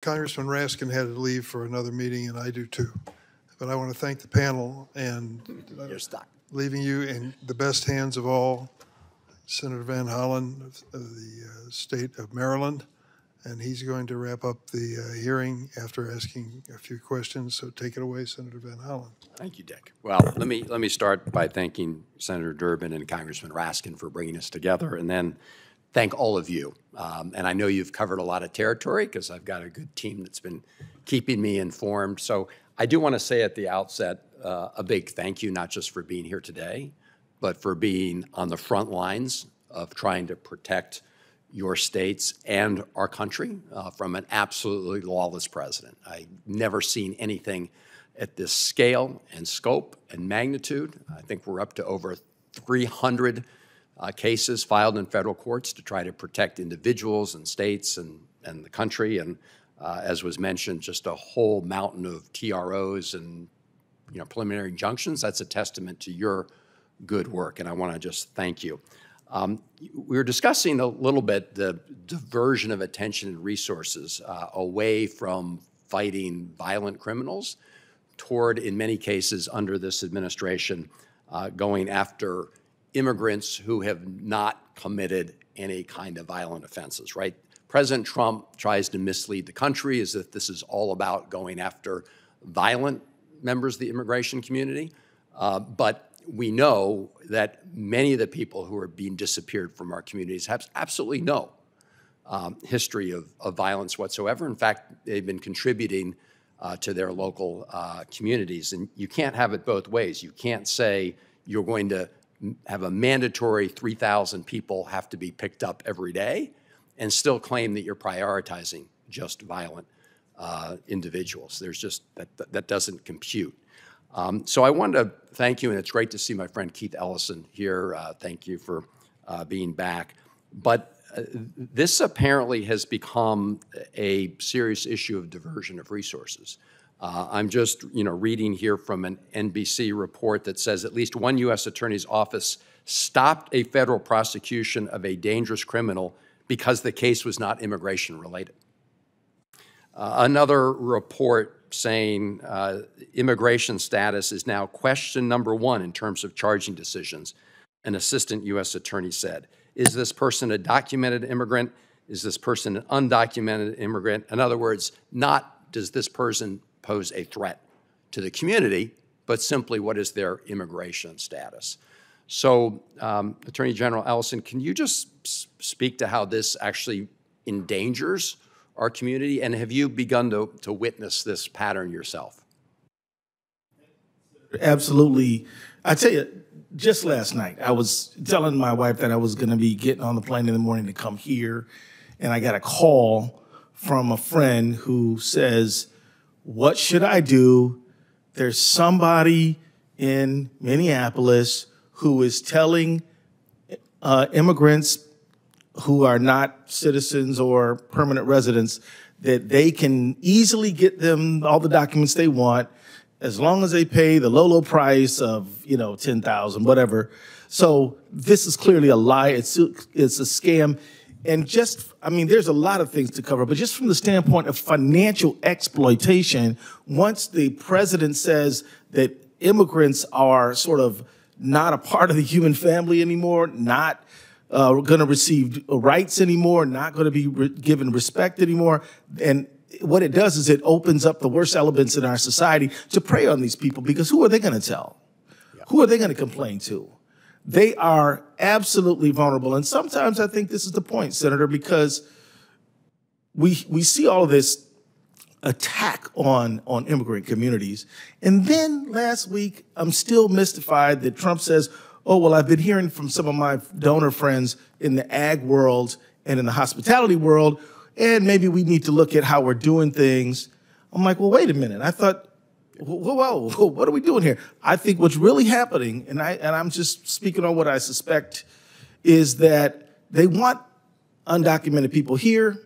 Congressman Raskin had to leave for another meeting, and I do too. But I want to thank the panel and You're stuck. leaving you in the best hands of all, Senator Van Hollen of the state of Maryland, and he's going to wrap up the hearing after asking a few questions. So take it away, Senator Van Hollen. Thank you, Dick. Well, let me start by thanking Senator Durbin and Congressman Raskin for bringing us together, and then thank all of you. And I know you've covered a lot of territory because I've got a good team that's been keeping me informed. So I do want to say at the outset a big thank you, not just for being here today, but for being on the front lines of trying to protect your states and our country from an absolutely lawless president. I've never seen anything at this scale and scope and magnitude. I think we're up to over 300 cases filed in federal courts to try to protect individuals and states and the country. And as was mentioned, just a whole mountain of TROs and preliminary injunctions. That's a testament to your good work, and I want to just thank you. We were discussing a little bit the diversion of attention and resources away from fighting violent criminals toward, in many cases under this administration, going after immigrants who have not committed any kind of violent offenses, right? President Trump tries to mislead the country as if this is all about going after violent members of the immigration community. But we know that many of the people who are being disappeared from our communities have absolutely no history of violence whatsoever. In fact, they've been contributing to their local communities. And you can't have it both ways. You can't say you're going to have a mandatory 3,000 people have to be picked up every day and still claim that you're prioritizing just violent individuals. There's just, that doesn't compute. So I wanted to thank you, and it's great to see my friend Keith Ellison here. Thank you for being back. But this apparently has become a serious issue of diversion of resources. I'm just, reading here from an NBC report that says at least one U.S. Attorney's Office stopped a federal prosecution of a dangerous criminal because the case was not immigration related. Another report saying immigration status is now question number one in terms of charging decisions. An assistant U.S. attorney said, is this person a documented immigrant? Is this person an undocumented immigrant? In other words, not does this person pose a threat to the community, but simply what is their immigration status. So Attorney General Ellison, can you just speak to how this actually endangers our community, and have you begun to witness this pattern yourself? Absolutely. I tell you, just last night, I was telling my wife that I was going to be getting on the plane in the morning to come here, and I got a call from a friend who says, what should I do? There's somebody in Minneapolis who is telling immigrants who are not citizens or permanent residents that they can easily get them all the documents they want as long as they pay the low price of, $10,000, whatever. So this is clearly a lie. It's a scam. And there's a lot of things to cover, but just from the standpoint of financial exploitation, once the president says that immigrants are sort of not a part of the human family anymore, not going to receive rights anymore, not going to be given respect anymore. And what it does is it opens up the worst elements in our society to prey on these people, because who are they going to tell? Yeah. Who are they going to complain to? They are absolutely vulnerable. And sometimes I think this is the point, Senator, because we see all of this attack on immigrant communities. And then last week, I'm still mystified that Trump says, oh, well, I've been hearing from some of my donor friends in the ag world and in the hospitality world, and maybe we need to look at how we're doing things. I'm like, well, wait a minute. I thought, whoa, what are we doing here? I think what's really happening, and I'm just speaking on what I suspect, is that they want undocumented people here.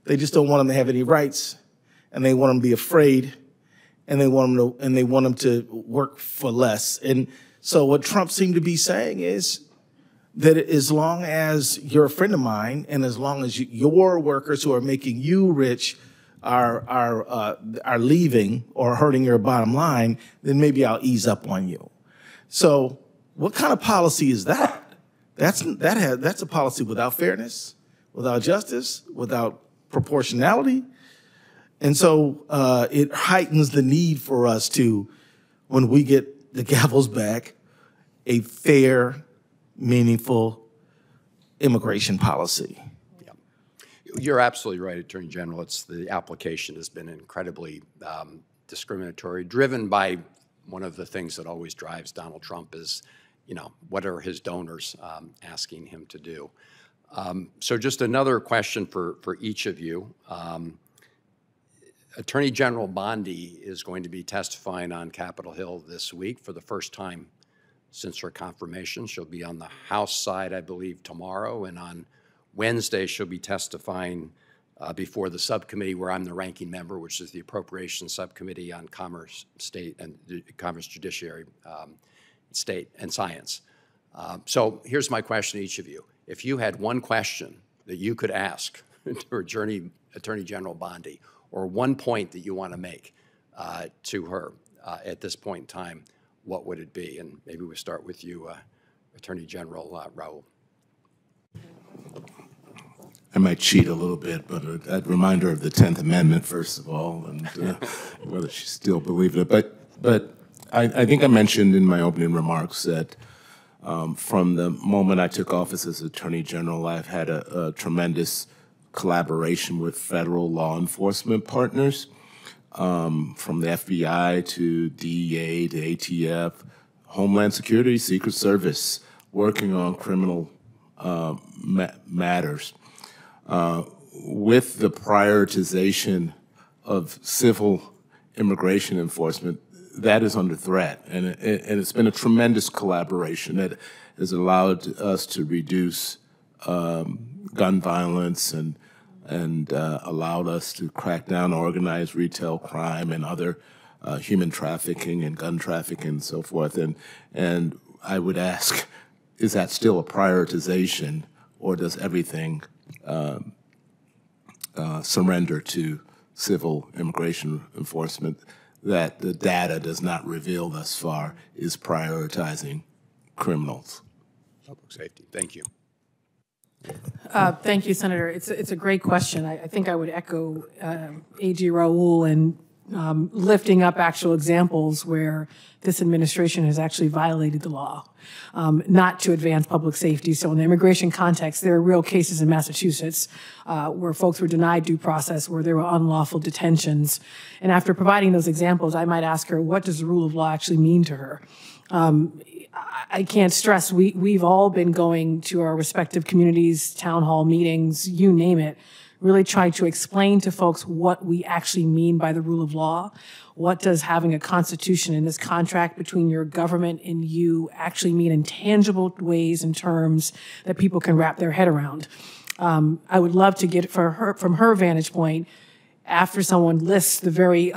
They just don't want them to have any rights, and they want them to be afraid, and they want them to work for less. And so what Trump seemed to be saying is that as long as you're a friend of mine and as long as your workers who are making you rich are leaving or hurting your bottom line, then maybe I'll ease up on you. So what kind of policy is that? That's a policy without fairness, without justice, without proportionality. And so it heightens the need for us to, when we get the gavels back, a fair, meaningful immigration policy. Yeah. You're absolutely right, Attorney General. The application has been incredibly discriminatory, driven by one of the things that always drives Donald Trump is, what are his donors asking him to do? So just another question for each of you. Attorney General Bondi is going to be testifying on Capitol Hill this week for the first time since her confirmation. She'll be on the House side, I believe, tomorrow, and on Wednesday she'll be testifying before the subcommittee where I'm the ranking member, which is the Appropriations Subcommittee on Commerce, State, and Commerce, Judiciary, State, and Science. So here's my question to each of you. If you had one question that you could ask to Attorney General Bondi, or one point that you want to make to her at this point in time, what would it be? And maybe we'll start with you, Attorney General Raul. I might cheat a little bit, but I'd remind her of the 10th Amendment, first of all, and whether she still believes it. But I think I mentioned in my opening remarks that from the moment I took office as Attorney General, I've had a tremendous collaboration with federal law enforcement partners, from the FBI to DEA to ATF, Homeland Security, Secret Service, working on criminal matters. With the prioritization of civil immigration enforcement, that is under threat, and it's been a tremendous collaboration that has allowed us to reduce gun violence and allowed us to crack down on organized retail crime and other human trafficking and gun trafficking and so forth. And I would ask, is that still a prioritization, or does everything surrender to civil immigration enforcement that the data does not reveal thus far is prioritizing criminals? Public safety. Thank you. Thank you, Senator. It's a great question. I think I would echo AG Raul and lifting up actual examples where this administration has actually violated the law, not to advance public safety. So in the immigration context, there are real cases in Massachusetts where folks were denied due process, where there were unlawful detentions. And after providing those examples, I might ask her, what does the rule of law actually mean to her? I can't stress, we've all been going to our respective communities, town hall meetings, you name it, really trying to explain to folks what we actually mean by the rule of law. What does having a constitution in this contract between your government and you actually mean in tangible ways and terms that people can wrap their head around? I would love to get it from her vantage point, after someone lists the very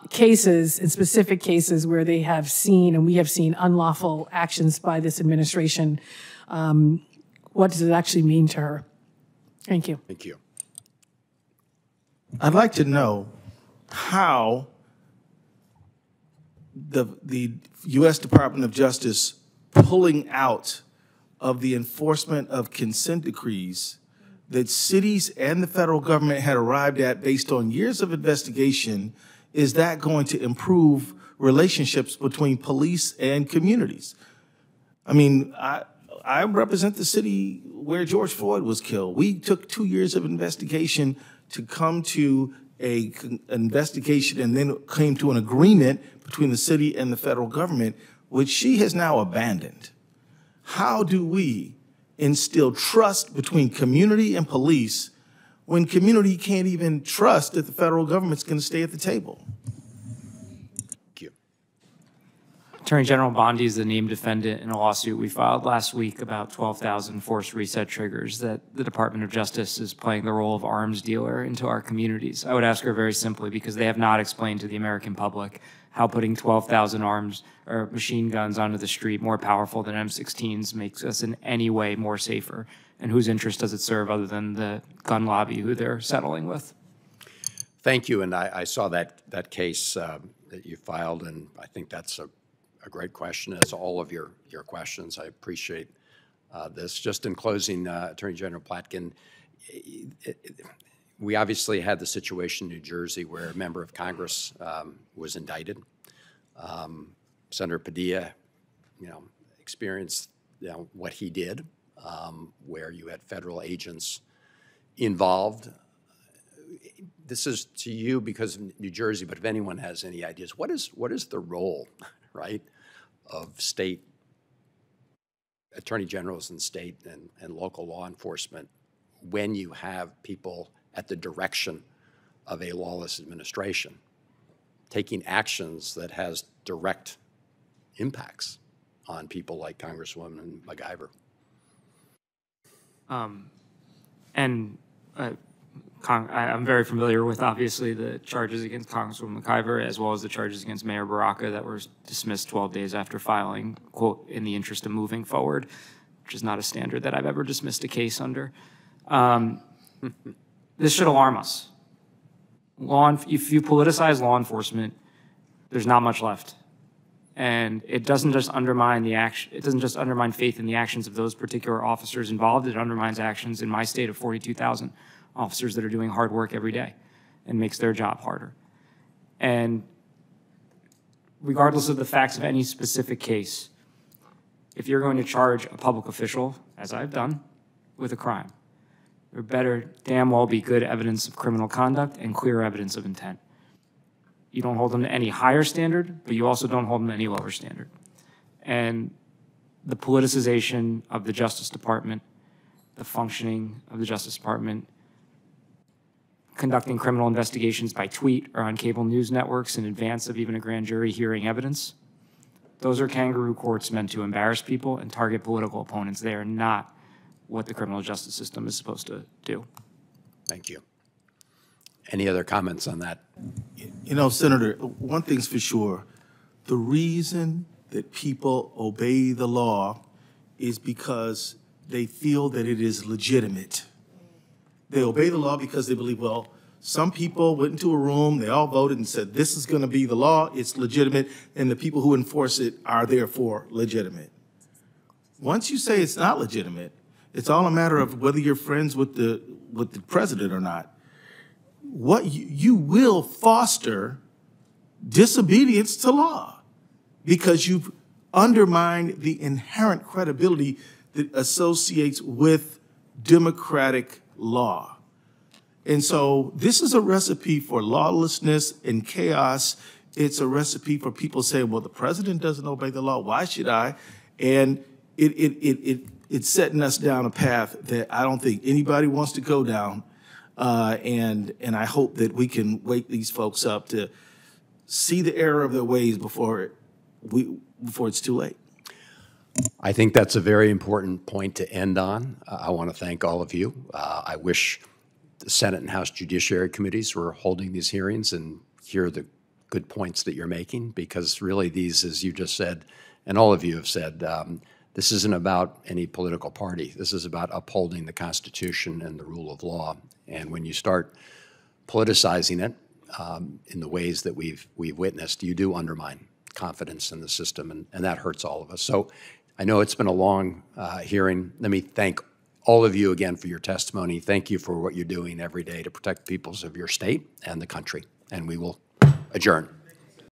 cases and specific cases where they have seen, and we have seen, unlawful actions by this administration. What does it actually mean to her? Thank you. Thank you. I'd like to know how the U.S. Department of Justice pulling out of the enforcement of consent decrees that cities and the federal government had arrived at based on years of investigation, is that going to improve relationships between police and communities? I mean, I represent the city where George Floyd was killed. We took 2 years of investigation to come to an investigation and then came to an agreement between the city and the federal government, which she has now abandoned. How do we instill trust between community and police when community can't even trust that the federal government's going to stay at the table? Thank you. Attorney General Bondi is the named defendant in a lawsuit we filed last week about 12,000 forced reset triggers that the Department of Justice is playing the role of arms dealer into our communities. I would ask her very simply, because they have not explained to the American public how putting 12,000 arms or machine guns onto the street more powerful than M16s makes us in any way more safer, and whose interest does it serve other than the gun lobby who they're settling with? thank you, and I saw that case that you filed, and I think that's a great question, as all of your questions. I appreciate this. Just in closing, Attorney General Platkin, we obviously had the situation in New Jersey where a member of Congress was indicted. Senator Padilla, experienced what he did, where you had federal agents involved. This is to you because of New Jersey, but if anyone has any ideas, what is the role, right, of state attorney generals and state and local law enforcement when you have people at the direction of a lawless administration taking actions that has direct impacts on people like Congresswoman MacIver? I'm very familiar with, obviously, the charges against Congresswoman MacIver, as well as the charges against Mayor Baraka that were dismissed 12 days after filing, quote, in the interest of moving forward, which is not a standard that I've ever dismissed a case under. This should alarm us. If you politicize law enforcement, there's not much left. And it doesn't just undermine faith in the actions of those particular officers involved. It undermines actions in my state of 42,000 officers that are doing hard work every day and makes their job harder. And regardless of the facts of any specific case, if you're going to charge a public official, as I've done, with a crime, there better damn well be good evidence of criminal conduct and clear evidence of intent. You don't hold them to any higher standard, but you also don't hold them to any lower standard. And the politicization of the Justice Department, the functioning of the Justice Department, conducting criminal investigations by tweet or on cable news networks in advance of even a grand jury hearing evidence, those are kangaroo courts meant to embarrass people and target political opponents. They are not what the criminal justice system is supposed to do. Thank you. Any other comments on that? You know, Senator, one thing's for sure. The reason that people obey the law is because they feel that it is legitimate. They obey the law because they believe, well, some people went into a room, they all voted and said, this is going to be the law, it's legitimate, and the people who enforce it are therefore legitimate. Once you say it's not legitimate, it's all a matter of whether you're friends with the president or not. What you will foster disobedience to law because you've undermined the inherent credibility that associates with democratic law. And so this is a recipe for lawlessness and chaos. It's a recipe for people saying, well, the president doesn't obey the law, why should I? And it's setting us down a path that I don't think anybody wants to go down. And I hope that we can wake these folks up to see the error of their ways before it's too late. I think that's a very important point to end on. I want to thank all of you. I wish the Senate and House Judiciary committees were holding these hearings and hear the good points that you're making, because really these, as you just said, and all of you have said, this isn't about any political party. This is about upholding the Constitution and the rule of law. And when you start politicizing it in the ways that we've witnessed, you do undermine confidence in the system, and that hurts all of us. So I know it's been a long hearing. Let me thank all of you again for your testimony. Thank you for what you're doing every day to protect the peoples of your state and the country. And we will adjourn.